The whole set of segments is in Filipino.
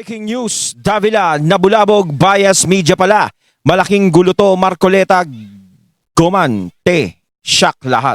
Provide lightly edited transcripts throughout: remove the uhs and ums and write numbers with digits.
Breaking news, Davila, nabulabog, bias media pala. Malaking gulo to, Marcoleta, Gomante, shock lahat.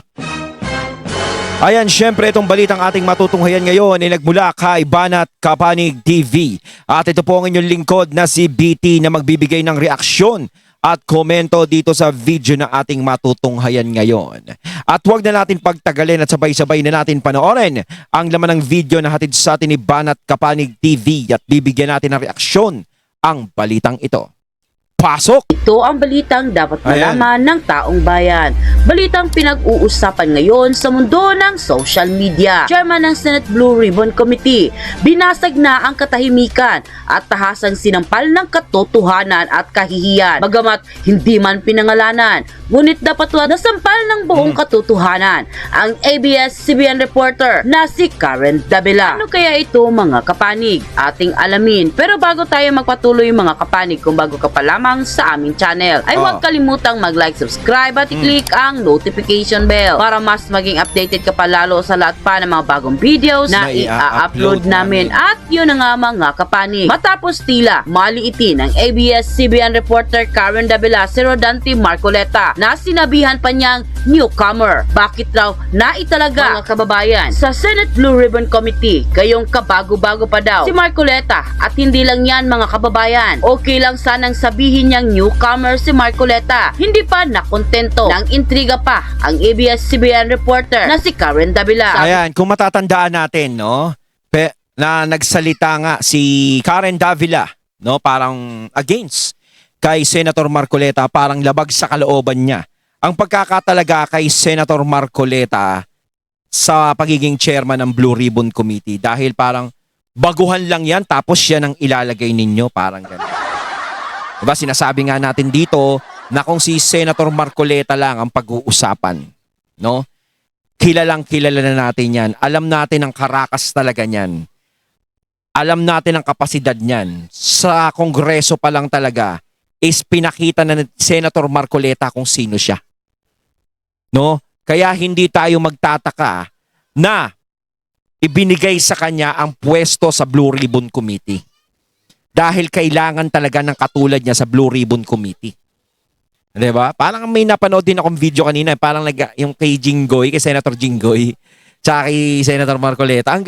Ayan, syempre itong balitang ating matutunghayan ngayon ay nagmula kay Banat Kapanig TV. At ito po ang inyong lingkod na si BT na magbibigay ng reaksyon at komento dito sa video na ating matutunghayan ngayon. At huwag na natin pagtagalin at sabay-sabay na natin panoorin ang laman ng video na hatid sa atin ni Banat Kapanig TV at bibigyan natin ng reaksyon ang balitang ito. Pasok! Ito ang balitang dapat malaman ng taong bayan. Balitang pinag-uusapan ngayon sa mundo ng social media. Chairman ng Senate Blue Ribbon Committee, binasag na ang katahimikan at tahasang sinampal ng katotohanan at kahihiyan. Bagamat hindi man pinangalanan, ngunit dapat nasampal ng buong katotohanan ang ABS-CBN reporter na si Karen Davila. Ano kaya ito mga kapanig? Ating alamin. Pero bago tayo magpatuloy mga kapanig, kung bago ka pa lamang sa aming channel, ay huwag kalimutang mag-like, subscribe at i-click ang notification bell para mas maging updated ka pa lalo sa lahat pa ng mga bagong videos na i-upload namin. At yun na nga mga kapanig, matapos tila maliitin ng ABS-CBN reporter Karen Davila si Rodante Marcoleta na sinabihan pa niyang newcomer. Bakit raw naitalaga mga kababayan sa Senate Blue Ribbon Committee? Kayong kabago-bago pa daw si Marcoleta, at hindi lang yan mga kababayan. Okay lang sanang sabihin niyang newcomer si Marcoleta. Hindi pa nakontento, nang intriga pa ang ABS-CBN reporter na si Karen Davila. Ayan, kung matatandaan natin, no, na nagsalita nga si Karen Davila, no, parang against kay Senator Marcoleta, parang labag sa kalooban niya ang pagkakatalaga kay Senator Marcoleta sa pagiging chairman ng Blue Ribbon Committee, dahil parang baguhan lang yan tapos yan ang ilalagay ninyo, parang gano'n. Diba, sinasabi nga natin dito na kung si Senator Marcoleta lang ang pag-uusapan, no? Kilalang kilala na natin yan. Alam natin ang karakas talaga niyan. Alam natin ang kapasidad niyan. Sa Kongreso pa lang talaga is pinakita na Senator Marcoleta kung sino siya. No? Kaya hindi tayo magtataka na ibinigay sa kanya ang pwesto sa Blue Ribbon Committee. Dahil kailangan talaga ng katulad niya sa Blue Ribbon Committee. Diba? Parang may napanood din akong video kanina, parang yung kay Jinggoy, kay Senator Jinggoy, tsaka kay Senator Marcoleta. Ang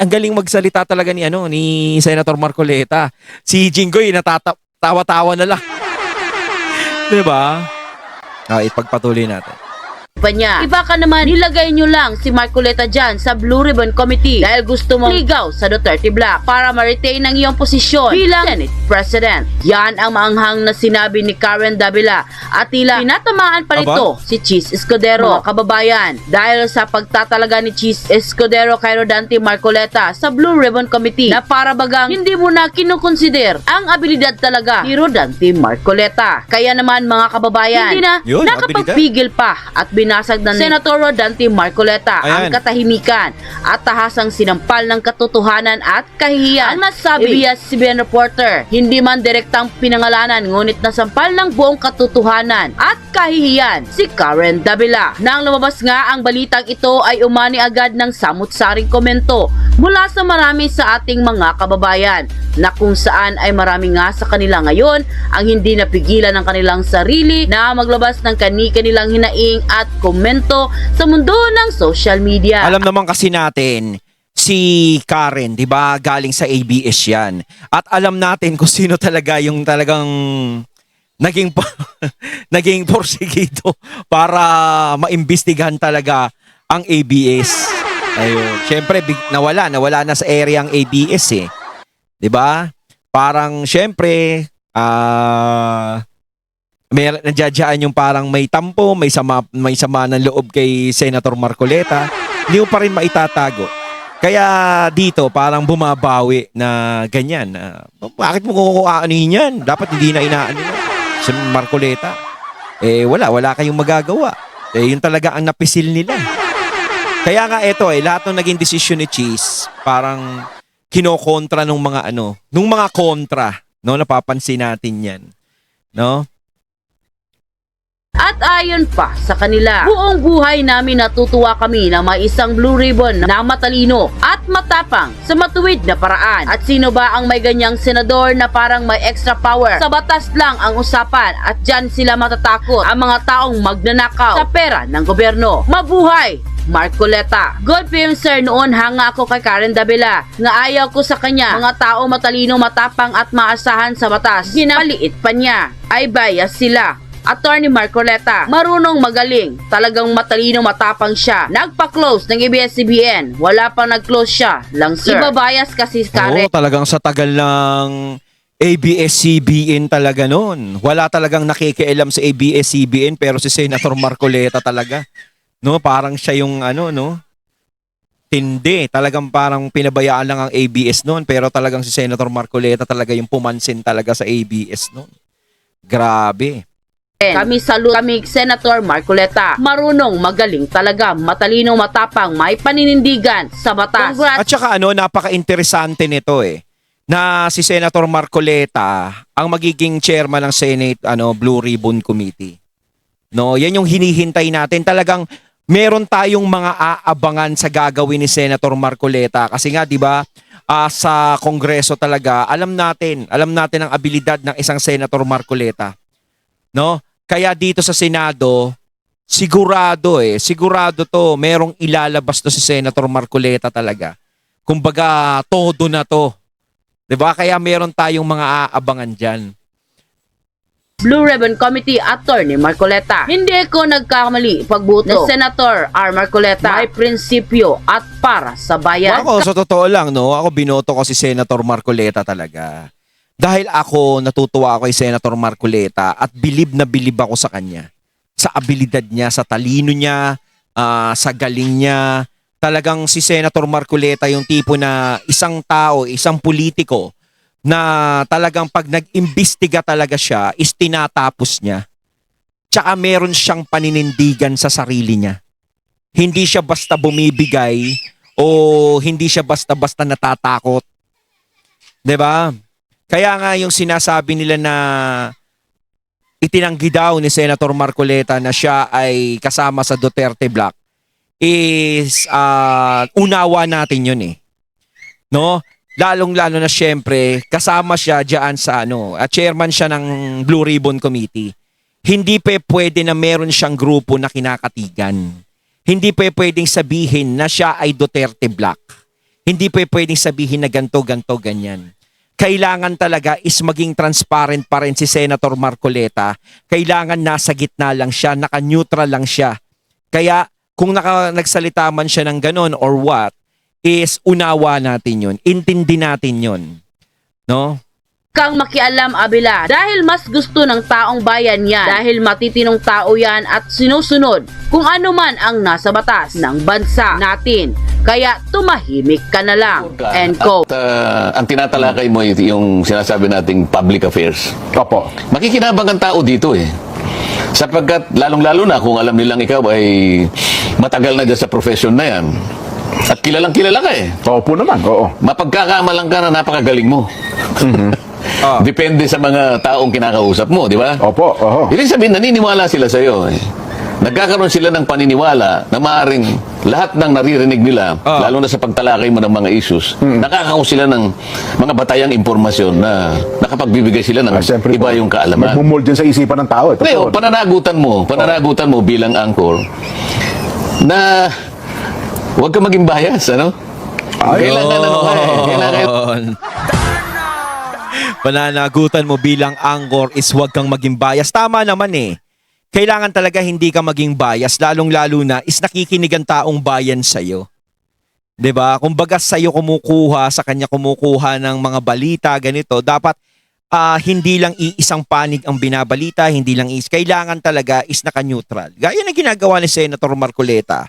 galing magsalita talaga ni Senator Marcoleta. Si Jinggoy natatawa-tawa na lang. Diba? Ipagpatuloy natin. Niya. Iba ka naman, nilagay nyo lang si Marcoleta dyan sa Blue Ribbon Committee dahil gusto mong ligaw sa Duterte Black para ma-retain ang iyong posisyon bilang Senate President. Yan ang maanghang na sinabi ni Karen Davila, at tila pinatamaan pa nito si Chis Escudero, mga kababayan, dahil sa pagtatalaga ni Chis Escudero kay Rodante Marcoleta sa Blue Ribbon Committee na para bagang hindi mo na kinukonsider ang abilidad talaga ni Rodante Marcoleta. Kaya naman mga kababayan, hindi na nakapagpigil pa at binasag ng Senator Rodante Marcoleta ang katahimikan at tahasang sinampal ng katotohanan at kahihiyan. Ang masabi ABS-CBN reporter, hindi man direktang pinangalanan ngunit nasampal ng buong katotohanan at kahihiyan si Karen Davila. Nang lumabas nga ang balitang ito ay umani agad ng samut-saring komento mula sa marami sa ating mga kababayan, na kung saan ay marami nga sa kanila ngayon ang hindi napigilan ng kanilang sarili na maglabas ng kani-kanilang hinaing at komento sa mundo ng social media. Alam naman kasi natin, si Karen, di ba, galing sa ABS yan. At alam natin kung sino talaga yung talagang naging porsigido para maimbestigahan talaga ang ABS. Ayun. Siyempre, nawala na sa area ang ABS eh. Di ba? Parang siyempre, may nadyadyaan yung parang may tampo, may sama ng loob kay Senator Marcoleta, hindi mo pa rin maitatago. Kaya dito parang bumabawi na ganyan. Bakit mo kukuaanin yan? Dapat hindi na inaano si Marcoleta. Wala kayong magagawa. Yun talaga ang napisil nila. Kaya nga ito lahat ng naging desisyon ni Cheese, parang kinokontra nung mga kontra, no, napapansin natin yan, no? At ayon pa sa kanila, buong buhay namin natutuwa kami na may isang blue ribbon na matalino at matapang sa matuwid na paraan. At sino ba ang may ganyang senador na parang may extra power? Sa batas lang ang usapan at dyan sila matatakot ang mga taong magnanakaw sa pera ng gobyerno. Mabuhay Marcoleta. Good film sir, noon hanga ako kay Karen Davila nga ayaw ko sa kanya. Mga tao matalino, matapang at maasahan sa batas. Ginaliit pa niya. Ay bias sila. Attorney Marcoleta, marunong magaling, talagang matalino matapang siya. Nagpa-close ng ABS-CBN, wala pang nag-close siya lang sir. Ibabayas kasi Karen. Oo, talagang sa tagal ng ABS-CBN talaga noon. Wala talagang nakikialam sa ABS-CBN pero si Senator Marcoleta talaga. No, parang siya yung ano, no? Tindi. Talagang parang pinabayaan lang ang ABS noon pero talagang si Senator Marcoleta talaga yung pumansin talaga sa ABS noon. Grabe. Kami Senator Marcoleta. Marunong, magaling talaga, matalino, matapang, may paninindigan sa batas. At saka napaka-interesante nito na si Senator Marcoleta ang magiging chairman ng Senate Blue Ribbon Committee. No, yan yung hinihintay natin. Talagang meron tayong mga aabangan sa gagawin ni Senator Marcoleta kasi nga 'di ba sa Kongreso talaga alam natin ang abilidad ng isang Senator Marcoleta. No? Kaya dito sa Senado, sigurado to, merong ilalabas to si Senator Marcoleta talaga. Kumbaga, todo na to. 'Di ba? Kaya meron tayong mga aabangan diyan. Blue Ribbon Committee Attorney Marcoleta. Hindi ko nagkamali pagbuto ni Senator R. Marcoleta. May prinsipyo at para sa bayan. Ako, sa totoo lang, ako binoto ko si Senator Marcoleta talaga. Dahil ako, natutuwa ako kay Senator Marcoleta at bilib na bilib ako sa kanya. Sa abilidad niya, sa talino niya, sa galing niya. Talagang si Senator Marcoleta yung tipo na isang tao, isang politiko na talagang pag nag-imbestiga talaga siya is tinatapos niya. Tsaka meron siyang paninindigan sa sarili niya. Hindi siya basta bumibigay o hindi siya basta-basta natatakot. 'Di ba? Kaya nga yung sinasabi nila na itinanggi daw ni Senator Marcoleta na siya ay kasama sa Duterte Block is unawa natin yun No? Lalong-lalo na syempre, kasama siya diyan sa chairman siya ng Blue Ribbon Committee. Hindi pwede na meron siyang grupo na kinakatigan. Hindi pwedeng sabihin na siya ay Duterte Block. Hindi pwedeng sabihin na ganto, ganyan. Kailangan talaga is maging transparent pa rin si Senator Marcoleta. Kailangan nasa gitna lang siya, naka-neutral lang siya. Kaya kung nagsalita man siya ng ganon or what, is unawa natin yun. Intindi natin yun. No? Kang makialam abila dahil mas gusto ng taong bayan yan dahil matitinong tao yan at sinusunod kung ano man ang nasa batas ng bansa natin. Kaya tumahimik ka na lang. End quote. At ang tinatalakay mo yung sinasabi nating public affairs. Opo. Makikinabang ang tao dito Sapagkat lalong-lalo na kung alam nilang ikaw ay matagal na dyan sa profession na yan. At kilalang kilala ka Opo naman, oo. Mapagkakamalang ka na napakagaling mo. Depende sa mga taong kinakausap mo, di ba? Opo, oo. Ibig sabihin, naniniwala sila sa iyo. Nagkakaroon sila ng paniniwala na maaaring lahat ng naririnig nila, lalo na sa pagtalakay mo ng mga issues, nakakakuha sila ng mga batayang impormasyon na nakapagbibigay sila ng Siyempre iba po, yung kaalaman. Magmumuld din sa isipan ng tao. Ngayon, pananagutan mo bilang angkor na huwag ka maging bias, Kailangan Pananagutan mo bilang anchor is huwag kang maging bias. Tama naman Kailangan talaga hindi ka maging bias, lalong-lalo na is nakikinig ang taong bayan sa'yo. 'Di ba? Kumbaga sa'yo sa kanya kumukuha ng mga balita, ganito. Dapat hindi lang iisang panig ang binabalita, hindi lang kailangan talaga is naka-neutral. Gaya ng ginagawa ni Senator Marcoleta.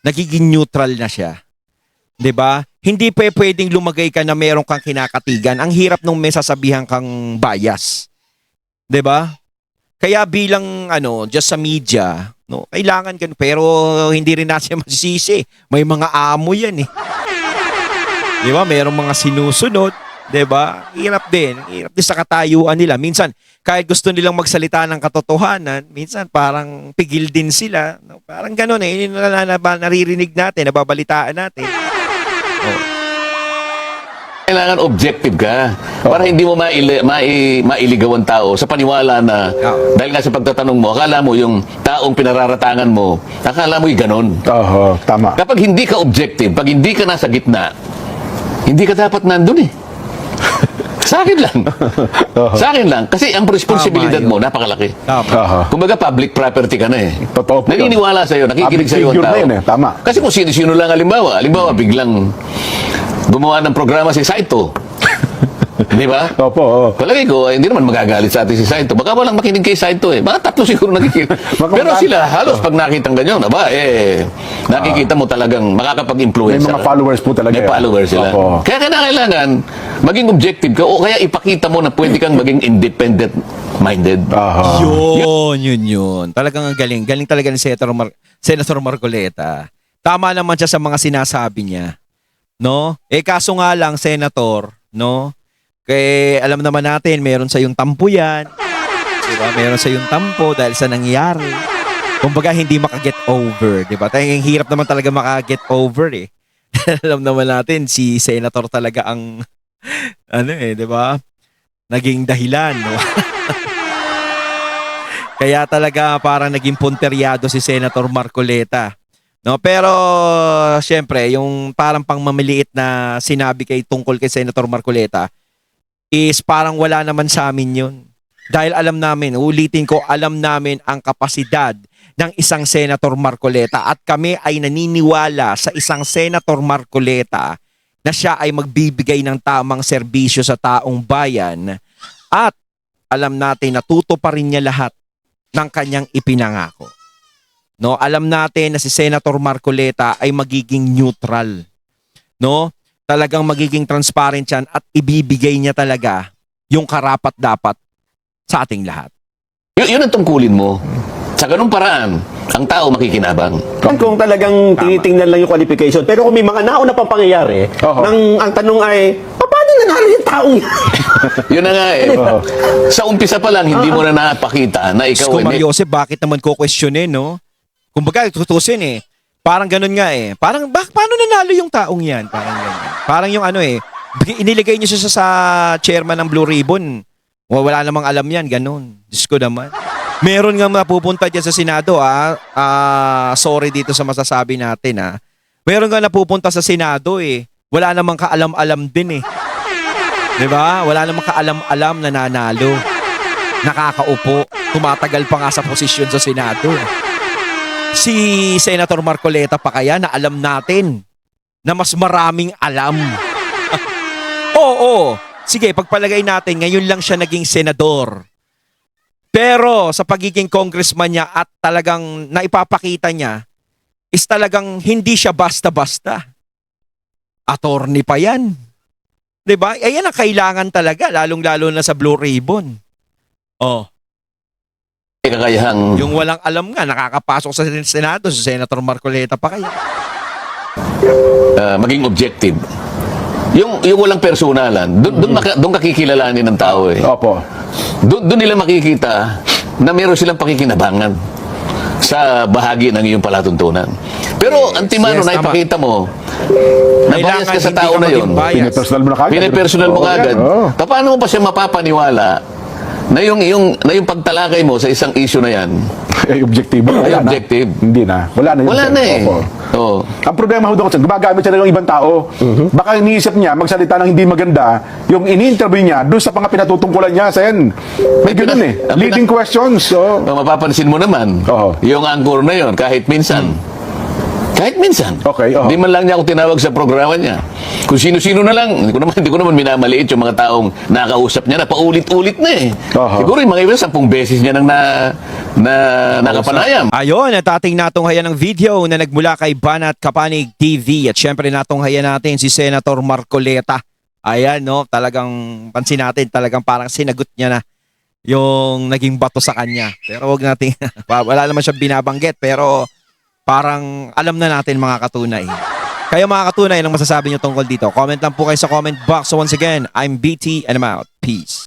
Nagiging neutral na siya. 'Di ba? Hindi pwedeng lumagay ka na meron kang kinakatigan. Ang hirap nung may sasabihan kang bias. 'Di ba? Kaya bilang just sa media, kailangan kan pero hindi rin natin masisisi. May mga amo 'yan 'Di ba? Merong mga sinusunod. 'Diba? Hirap din. Hirap din sa katayuan nila. Minsan, kahit gusto nilang magsalita ng katotohanan, minsan parang pigil din sila. No? Parang gano'n eh. Yun yung naririnig natin, nababalitaan natin. Oh. Kailangan objective ka para hindi mo mailigaw ang tao sa paniwala na dahil nga sa pagtatanong mo, akala mo yung taong pinararatangan mo, akala mo yung ganon. Oo, tama. Kapag hindi ka objective, pag hindi ka nasa gitna, hindi ka dapat nandun eh. Sa akin lang. Sa akin lang. Kasi ang responsibilidad Tama mo, yun. napakalaki. Aha. Kumbaga, public property ka na eh. Totoo po yun. Naniniwala sa'yo, nakikinig Public sa'yo ang figure tao. na yun eh, tama. Kasi kung sino-sino lang halimbawa biglang gumawa ng programa si Saito. Di ba? Opo, oo. Palagay ko, hindi naman magagalit sa atin si Saito. Baka walang makinig kay Saito eh. Mga tatlo siguro nakikinig. Pero sila, halos pag nakitang ganyan, nakikita mo talagang makakapag-influence. May mga followers po talaga. May followers sila. Opo. Kaya kailangan maging objective ka o kaya ipakita mo na pwede kang maging independent-minded. Aha. Yun. Talagang ang galing. Galing talaga ni Senator Marcoleta. Tama naman siya sa mga sinasabi niya. No? Kaso nga lang, Senator, no? Kaya alam naman natin, meron sa yung tampo yan. Diba? Meron sa yung tampo dahil sa nangyayari. Kumbaga, hindi makaget over. Diba? Ang hirap naman talaga makaget over eh. Alam naman natin, si Senator talaga ang, diba? Naging dahilan, no? Kaya talaga parang naging punteryado si Senator Marcoleta. No, pero syempre, yung parang pangmamaliit na sinabi tungkol kay Senator Marcoleta is parang wala naman sa amin yun. Dahil alam namin, ulitin ko, alam namin ang kapasidad ng isang Senator Marcoleta at kami ay naniniwala sa isang Senator Marcoleta na siya ay magbibigay ng tamang serbisyo sa taong bayan at alam natin na tutuparin niya lahat ng kanyang ipinangako. No, alam natin na si Senator Marcoleta ay magiging neutral. No? Talagang magiging transparent yan at ibibigay niya talaga yung karapat-dapat sa ating lahat. Yun ang tungkulin mo. Sa ganung paraan, ang tao makikinabang. Kung talagang tinitingnan lang yung qualification. Pero kung may mga nauna pang pangyayari, Oho. ang tanong ay, paano nanalo yung taong yan? Yun na nga eh. Sa umpisa pa lang, hindi mo na napakita na ikaw Kumar Joseph, bakit naman ko questionin, no? Kumbaga, tutusin eh. Parang ganun nga eh. Parang, paano nanalo yung taong yan? Parang ganun. Parang yung iniligay niyo siya sa chairman ng Blue Ribbon. Wala namang alam yan, ganun. Diyos ko naman. Meron nga napupunta dyan sa Senado, sorry dito sa masasabi natin, Meron nga napupunta sa Senado eh. Wala namang kaalam-alam din eh. Diba? Wala namang kaalam-alam na nanalo. Nakakaupo. Tumatagal pa nga sa posisyon sa Senado. Si Senator Marcoleta pa kaya na alam natin na mas maraming alam. Oo. Sige, pagpalagay natin, ngayon lang siya naging senador. Pero sa pagiging congressman niya at talagang naipapakita niya is talagang hindi siya basta-basta. Attorney pa yan. Diba? Ayan ang kailangan talaga, lalong-lalo na sa Blue Ribbon. Oh. kakayahang Yung walang alam nga, nakakapasok sa Senado, si Senator Marcoleta pa kaya. maging objective. Yung walang personalan, doon kakikilalanin ng tao eh. Opo. Doon nila makikita na meron silang pakikinabangan sa bahagi ng iyong palatuntunan. Pero antimano yes, na ipakita mo na bias ka sa hindi tao ka na maging yun. bias. Pinipersonal mo na kagad. Pinipersonal mo Oo, kagad. yan, oo. Paano mo pa siya mapapaniwala na yung pagtalakay mo sa isang issue na yan? Objektibo. Ay, Wala na. objective. Hindi na. Wala na yun. Wala sir. na eh. Opo. Oo. Ang problema ho doon, sir, gumagamit siya ng ibang tao. Baka iniisip niya, magsalita ng hindi maganda, yung ini-interview niya, doon sa mga pinatutungkulan niya, sen. May ganun eh. Leading questions. So, Mapapansin mo naman, Oo. yung anchor na yon kahit minsan. Kahit minsan. Okay, oo. Hindi man lang niya ako tinawag sa programa niya. Kung sino-sino na lang, hindi ko naman minamaliit yung mga taong nakausap niya na paulit-ulit na eh. Oo. Siguro yung mga iba 10 beses niya nang nakapanayam. Ayun, at ating natunghayan ng video na nagmula kay Banat Kapanig TV. At syempre natunghayan natin si Senator Marcoleta. Ayan, no, talagang pansin natin, talagang parang sinagot niya na yung naging bato sa kanya. Pero wag natin, wala naman siya binabanggit, pero parang alam na natin mga katunay. Kayo mga katunay, anong masasabi nyo tungkol dito? Comment lang po kayo sa comment box. So once again, I'm BT and I'm out. Peace.